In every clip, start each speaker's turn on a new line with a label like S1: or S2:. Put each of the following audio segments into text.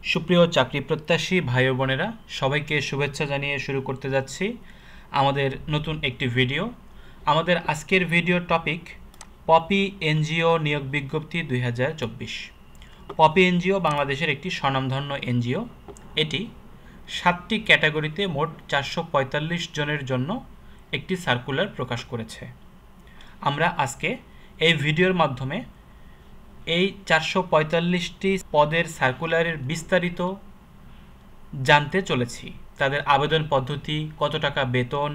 S1: সুপ্রিয় চাকরি প্রত্যাশী ভাই ও বোনেরা, সবাইকে শুভেচ্ছা জানিয়ে শুরু করতে যাচ্ছি আমাদের নতুন একটি ভিডিও। আমাদের আজকের ভিডিওর টপিক পপি এনজিও নিয়োগ বিজ্ঞপ্তি 2024। পপি এনজিও বাংলাদেশের একটি স্বনামধন্য এনজিও। এটি 7টি ক্যাটাগরিতে মোট 445 জনের জন্য একটি সার্কুলার প্রকাশ করেছে। আমরা আজকে এই ভিডিওর মাধ্যমে এই 445টি পদের সার্কুলারের বিস্তারিত জানতে চলেছি। তাদের আবেদন পদ্ধতি, কত টাকা বেতন,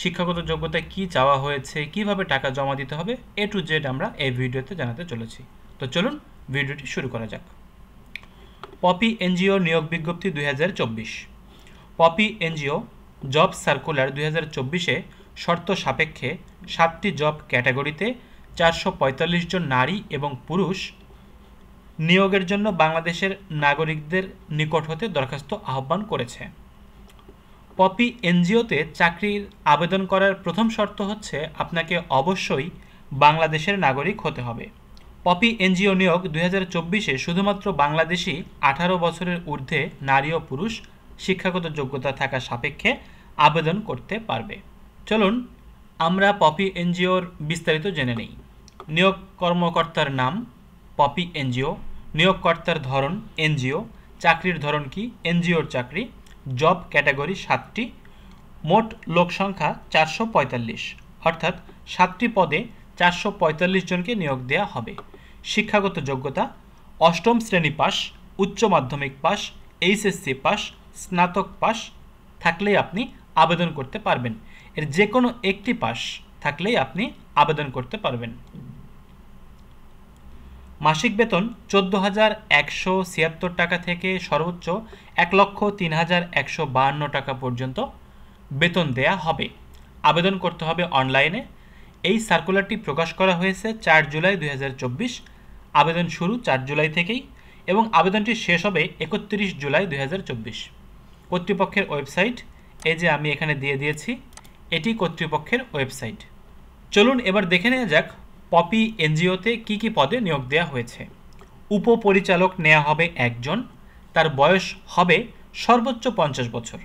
S1: শিক্ষাগত যোগ্যতা কি চাওয়া হয়েছে, কিভাবে টাকা জমা দিতে হবে, এ টু জেড আমরা এই ভিডিওতে জানাতে চলেছি। তো চলুন ভিডিওটি শুরু করা যাক। পপি এনজিও নিয়োগ বিজ্ঞপ্তি 2024। পপি এনজিও জব সার্কুলার 2024-এ শর্ত সাপেক্ষে 7টি জব ক্যাটাগরিতে 445 জন নারী এবং পুরুষ নিয়োগের জন্য বাংলাদেশের নাগরিকদের নিকট হতে দরখাস্ত আহ্বান করেছে। পপি এনজিওতে চাকরির আবেদন করার প্রথম শর্ত হচ্ছে আপনাকে অবশ্যই বাংলাদেশের নাগরিক হতে হবে। পপি এনজিও নিয়োগ 2024-এ শুধুমাত্র বাংলাদেশি 18 বছরের ঊর্ধ্বে নারী ও পুরুষ শিক্ষাগত যোগ্যতা থাকা সাপেক্ষে আবেদন করতে পারবে। চলুন আমরা পপি এনজিওর বিস্তারিত জেনে নেই। নিয়োগ কর্মকর্তার নাম পপি এনজিও, নিয়োগকর্তার ধরন এনজিও, চাকরির ধরন কি এনজিওর চাকরি, জব ক্যাটাগরি 7টি, মোট লোক সংখ্যা 445, অর্থাৎ 7টি পদে 445 জনকে নিয়োগ দেওয়া হবে। শিক্ষাগত যোগ্যতা 8ম শ্রেণী পাস, উচ্চ মাধ্যমিক পাস, এইচএসসি পাস, স্নাতক পাস থাকলেই আপনি আবেদন করতে পারবেন। এর যে কোনো একটি পাস থাকলেই আপনি আবেদন করতে পারবেন। মাসিক বেতন 14,176 টাকা থেকে সর্বোচ্চ 1,03,152 টাকা পর্যন্ত বেতন দেয়া হবে। আবেদন করতে হবে অনলাইনে। এই সার্কুলারটি প্রকাশ করা হয়েছে 4 জুলাই 2024। আবেদন শুরু 4 জুলাই থেকেই এবং আবেদনটি শেষ হবে 31 জুলাই 2024। কর্তৃপক্ষের ওয়েবসাইট এই যে আমি এখানে দিয়ে দিয়েছি, এটি কর্তৃপক্ষের ওয়েবসাইট। চলুন এবার দেখে নেওয়া যাক পপি এনজিওতে কি কি পদে নিয়োগ দেওয়া হয়েছে। উপপরিচালক নেওয়া হবে একজন, তার বয়স হবে সর্বোচ্চ 50 বছর,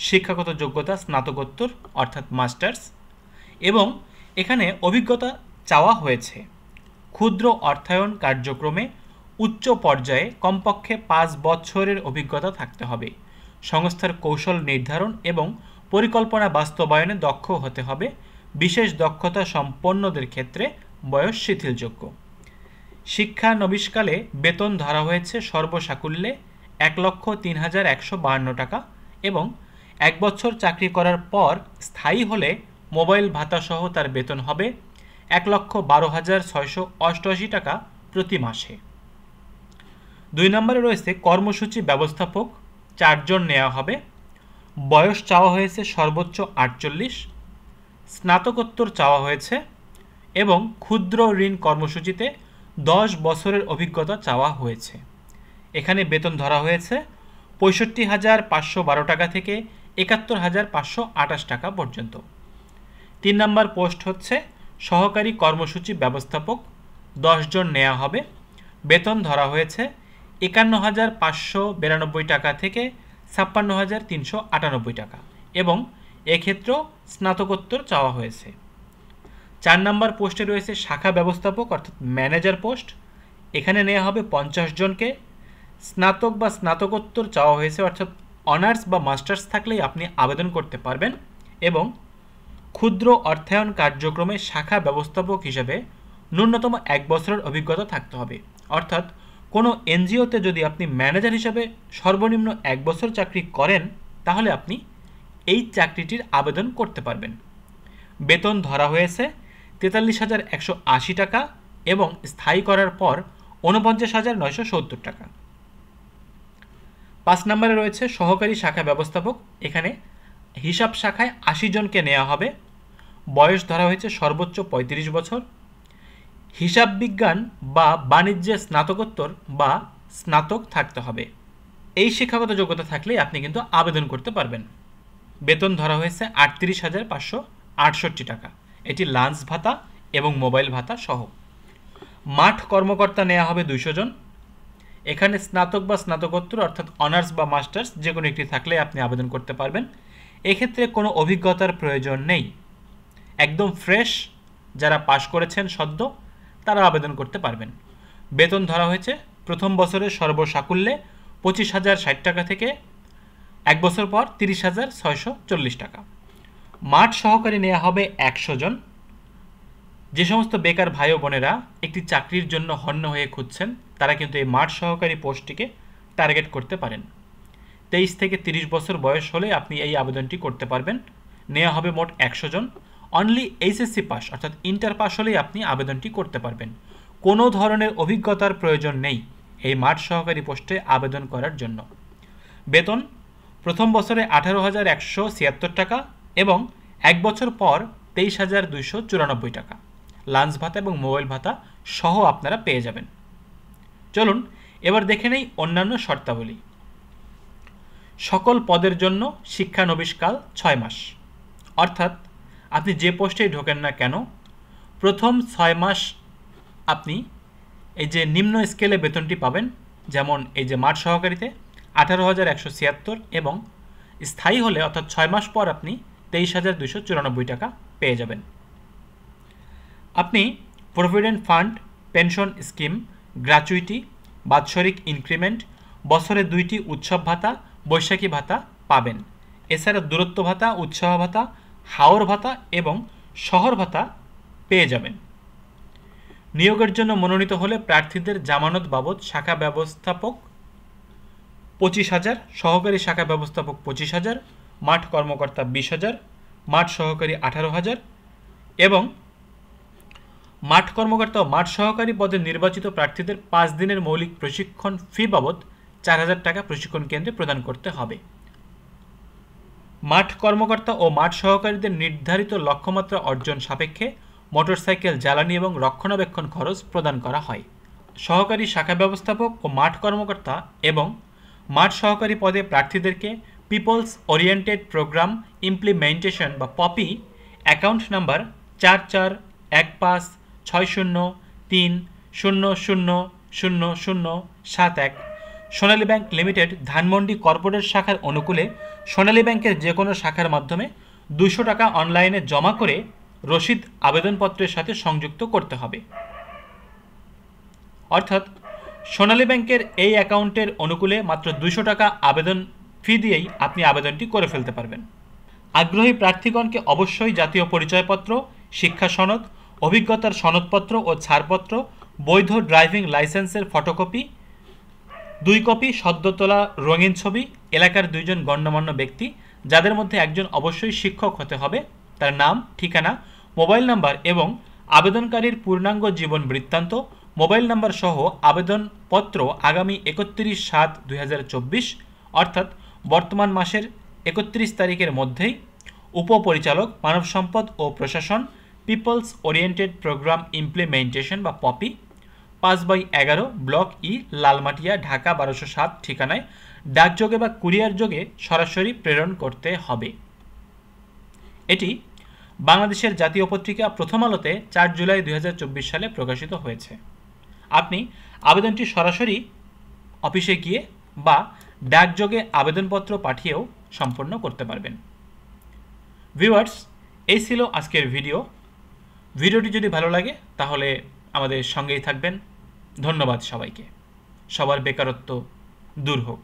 S1: শিক্ষাগত যোগ্যতা স্নাতকোত্তর অর্থাৎ মাস্টার্স, এবং এখানে অভিজ্ঞতা চাওয়া হয়েছে ক্ষুদ্র অর্থায়ন কার্যক্রমে উচ্চ পর্যায়ে কমপক্ষে 5 বছরের অভিজ্ঞতা থাকতে হবে। সংস্থার কৌশল নির্ধারণ এবং পরিকল্পনা বাস্তবায়নে দক্ষ হতে হবে। বিশেষ দক্ষতা সম্পন্নদের ক্ষেত্রে বয়স শিথিলযোগ্য। শিক্ষানবিশকালে বেতন ধরা হয়েছে সর্বসাকুল্যে 1,03,152 টাকা এবং 1 বছর চাকরি করার পর স্থায়ী হলে মোবাইল ভাতা সহ তার বেতন হবে 1,12,688 টাকা প্রতি মাসে। 2 নম্বরে রয়েছে কর্মসূচি ব্যবস্থাপক, 4 জন নেওয়া হবে। বয়স চাওয়া হয়েছে সর্বোচ্চ 48, স্নাতকোত্তর চাওয়া হয়েছে এবং ক্ষুদ্র ঋণ কর্মসূচিতে 10 বছরের অভিজ্ঞতা চাওয়া হয়েছে। এখানে বেতন ধরা হয়েছে 65,512 টাকা থেকে 71,528 টাকা পর্যন্ত। 3 নম্বর পোস্ট হচ্ছে সহকারী কর্মসূচি ব্যবস্থাপক, 10 জন নেওয়া হবে। বেতন ধরা হয়েছে 51,592 টাকা থেকে 56,398 টাকা এবং এক্ষেত্রেও স্নাতকোত্তর চাওয়া হয়েছে। 4 নম্বর পোস্টে রয়েছে শাখা ব্যবস্থাপক অর্থাৎ ম্যানেজার পোস্ট, এখানে নেওয়া হবে 50 জনকে। স্নাতক বা স্নাতকোত্তর চাওয়া হয়েছে অর্থাৎ অনার্স বা মাস্টার্স থাকলেই আপনি আবেদন করতে পারবেন এবং ক্ষুদ্র অর্থায়ন কার্যক্রমে শাখা ব্যবস্থাপক হিসেবে ন্যূনতম 1 বছরের অভিজ্ঞতা থাকতে হবে। অর্থাৎ কোনো এনজিওতে যদি আপনি ম্যানেজার হিসেবে সর্বনিম্ন 1 বছর চাকরি করেন তাহলে আপনি এই চাকরিটির আবেদন করতে পারবেন। বেতন ধরা হয়েছে 43,180 টাকা এবং স্থায়ী করার পর 49,970 টাকা। 5 নম্বরে রয়েছে সহকারী শাখা ব্যবস্থাপক, এখানে হিসাব শাখায় 80 জনকে নেওয়া হবে। বয়স ধরা হয়েছে সর্বোচ্চ 35 বছর। হিসাব বিজ্ঞান বা বাণিজ্যে স্নাতকোত্তর বা স্নাতক থাকতে হবে। এই শিক্ষাগত যোগ্যতা থাকলেই আপনি কিন্তু আবেদন করতে পারবেন। বেতন ধরা হয়েছে 38,568 টাকা, এটি লাঞ্চ ভাতা এবং মোবাইল ভাতা সহ। মাঠ কর্মকর্তা নেওয়া হবে 200 জন। এখানে স্নাতক বা স্নাতকোত্তর অর্থাৎ অনার্স বা মাস্টার্স যে কোনো একটি থাকলে আপনি আবেদন করতে পারবেন। এক্ষেত্রে কোনো অভিজ্ঞতার প্রয়োজন নেই, একদম ফ্রেশ যারা পাশ করেছেন সদ্য তারা আবেদন করতে পারবেন। বেতন ধরা হয়েছে প্রথম বছরের সর্বসাকুল্যে 25,060 টাকা থেকে 1 বছর পর 30,640 টাকা। মাঠ সহকারী নেওয়া হবে 100 জন। যে সমস্ত বেকার ভাই ও বোনেরা একটি চাকরির জন্য হন্য হয়ে খুঁজছেন তারা কিন্তু এই মাঠ সহকারী পোস্টটিকে টার্গেট করতে পারেন। 23 থেকে 30 বছর বয়স হলে আপনি এই আবেদনটি করতে পারবেন। নেওয়া হবে মোট 100 জন। অনলি এইচএসসি পাস অর্থাৎ ইন্টার পাস হলেই আপনি আবেদনটি করতে পারবেন। কোনো ধরনের অভিজ্ঞতার প্রয়োজন নেই এই মাঠ সহকারী পোস্টে আবেদন করার জন্য। বেতন প্রথম বছরে 18,176 টাকা এবং 1 বছর পর 23,294 টাকা। লাঞ্চ ভাতা এবং মোবাইল ভাতা সহ আপনারা পেয়ে যাবেন। চলুন এবার দেখে নেই অন্যান্য শর্তাবলী। সকল পদের জন্য শিক্ষানবিশকাল 6 মাস, অর্থাৎ আপনি যে পোস্টেই ঢোকেন না কেন প্রথম 6 মাস আপনি এই যে নিম্ন স্কেলে বেতনটি পাবেন, যেমন এই যে মাঠ সহকারীতে 18,176 এবং স্থায়ী হলে অর্থাৎ 6 মাস পর আপনি 23,294 টাকা পেয়ে যাবেন। আপনি provident fund, pension scheme, gratuity, বাৎসরিক ইনক্রিমেন্ট, বছরে 2টি উৎসব ভাতা, বৈশাখী ভাতা পাবেন। এছাড়া দূরত্ব ভাতা, উৎসাহ ভাতা, হাওর ভাতা এবং শহর ভাতা পেয়ে যাবেন। নিয়োগের জন্য মনোনীত হলে প্রার্থীদের জামানত বাবদ শাখা ব্যবস্থাপক 25,000, সহকারী শাখা ব্যবস্থাপক 25,000, মাঠ কর্মকর্তা 20,000, মাঠ সহকারী 18,000 এবং মাঠ কর্মকর্তা ও মাঠ সহকারী পদে নির্বাচিত প্রার্থীদের 5 দিনের মৌলিক প্রশিক্ষণ ফি বাবদ 4,000 টাকা প্রশিক্ষণ কেন্দ্রে প্রদান করতে হবে। মাঠ কর্মকর্তা ও মাঠ সহকারীদের নির্ধারিত লক্ষ্যমাত্রা অর্জন সাপেক্ষে মোটরসাইকেল জ্বালানি এবং রক্ষণাবেক্ষণ খরচ প্রদান করা হয়। সহকারী শাখা ব্যবস্থাপক ও মাঠ কর্মকর্তা এবং মাঠ সহকারী পদে প্রার্থীদেরকে পিপলস ওরিয়েন্টেড প্রোগ্রাম ইমপ্লিমেন্টেশন বা পপি অ্যাকাউন্ট নাম্বার 441560300071 সোনালী ব্যাংক লিমিটেড ধানমন্ডি কর্পোরেট শাখার অনুকূলে সোনালী ব্যাংকের যে কোনো শাখার মাধ্যমে 200 টাকা অনলাইনে জমা করে রসিদ আবেদনপত্রের সাথে সংযুক্ত করতে হবে। অর্থাৎ সোনালী ব্যাংকের এই অ্যাকাউন্টের অনুকূলে মাত্র 200 টাকা আবেদন ফি দিয়েই আপনি আবেদনটি করে ফেলতে পারবেন। আগ্রহী প্রার্থীগণকে অবশ্যই জাতীয় পরিচয়পত্র, শিক্ষা সনদ, অভিজ্ঞতার সনদপত্র ও ছাড়পত্র, বৈধ ড্রাইভিং লাইসেন্সের ফটোকপি 2 কপি, সদ্য তোলা রঙিন ছবি, এলাকার 2 জন গণ্যমান্য ব্যক্তি যাদের মধ্যে একজন অবশ্যই শিক্ষক হতে হবে, তার নাম, ঠিকানা, মোবাইল নাম্বার এবং আবেদনকারীর পূর্ণাঙ্গ জীবন বৃত্তান্ত, মোবাইল নাম্বার সহ আবেদনপত্র আগামী 31/7/2024 অর্থাৎ বর্তমান মাসের 31 তারিখের মধ্যেই উপপরিচালক, মানব সম্পদ ও প্রশাসন, পিপলস ওরিয়েন্টেড প্রোগ্রাম ইমপ্লিমেন্টেশন বা POPI, 5/11 block E, Lalmatia, Dhaka 1207 ঠিকানায় ডাকযোগে বা কুরিয়ার যোগে সরাসরি প্রেরণ করতে হবে। এটি বাংলাদেশের জাতীয় পত্রিকা প্রথম আলোতে 4 জুলাই 2024 সালে প্রকাশিত হয়েছে। আপনি আবেদনটি সরাসরি অফিসে গিয়ে বা ডাকযোগে আবেদনপত্র পাঠিয়েও সম্পন্ন করতে পারবেন। ভিউয়ার্স, এই ছিল আজকের ভিডিওটি যদি ভালো লাগে তাহলে আমাদের সঙ্গেই থাকবেন। ধন্যবাদ সবাইকে। সবার বেকারত্ব দূর হোক।